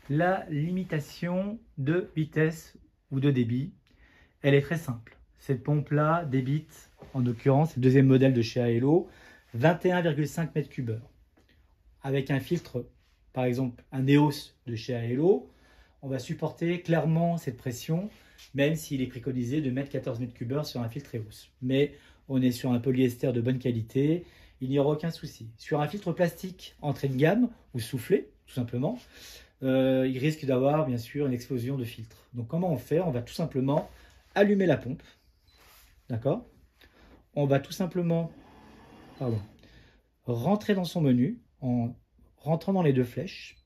La limitation de vitesse ou de débit, elle est très simple. Cette pompe-là débite, en l'occurrence, c'est le deuxième modèle de chez Aello, 21,5 m3. Avec un filtre, par exemple un EOS de chez Aello, on va supporter clairement cette pression, même s'il est préconisé de mettre 14 m3 sur un filtre EOS. Mais on est sur un polyester de bonne qualité, il n'y aura aucun souci. Sur un filtre plastique entrée de gamme ou soufflé, tout simplement, il risque d'avoir bien sûr une explosion de filtre. Donc comment on fait? On va tout simplement allumer la pompe, d'accord? On va tout simplement rentrer dans son menu en rentrant dans les deux flèches.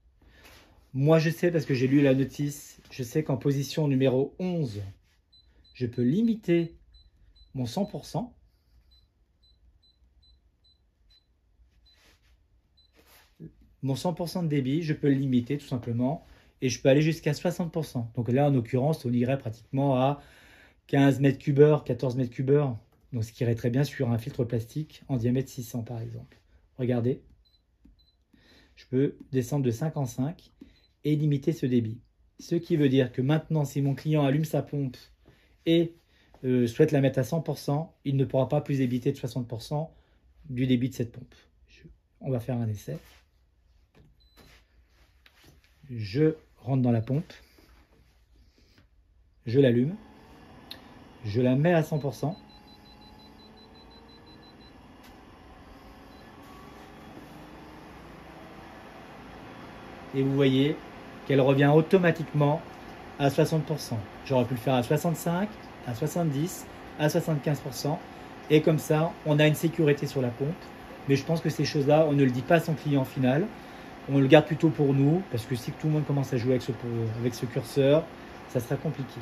Moi je sais, parce que j'ai lu la notice, je sais qu'en position numéro 11, je peux limiter mon 100%. Mon 100% de débit, je peux le limiter tout simplement et je peux aller jusqu'à 60%. Donc là, en l'occurrence, on irait pratiquement à 15 m3, 14 m3. Donc ce qui irait très bien sur un filtre plastique en diamètre 600 par exemple. Regardez, je peux descendre de 5 en 5 et limiter ce débit. Ce qui veut dire que maintenant, si mon client allume sa pompe et souhaite la mettre à 100%, il ne pourra pas plus débiter de 60% du débit de cette pompe. On va faire un essai. Je rentre dans la pompe, je l'allume, je la mets à 100%. Et vous voyez qu'elle revient automatiquement à 60%. J'aurais pu le faire à 65, à 70, à 75%. Et comme ça, on a une sécurité sur la pompe. Mais je pense que ces choses-là, on ne le dit pas à son client final. On le garde plutôt pour nous, parce que si tout le monde commence à jouer avec ce curseur, ça sera compliqué.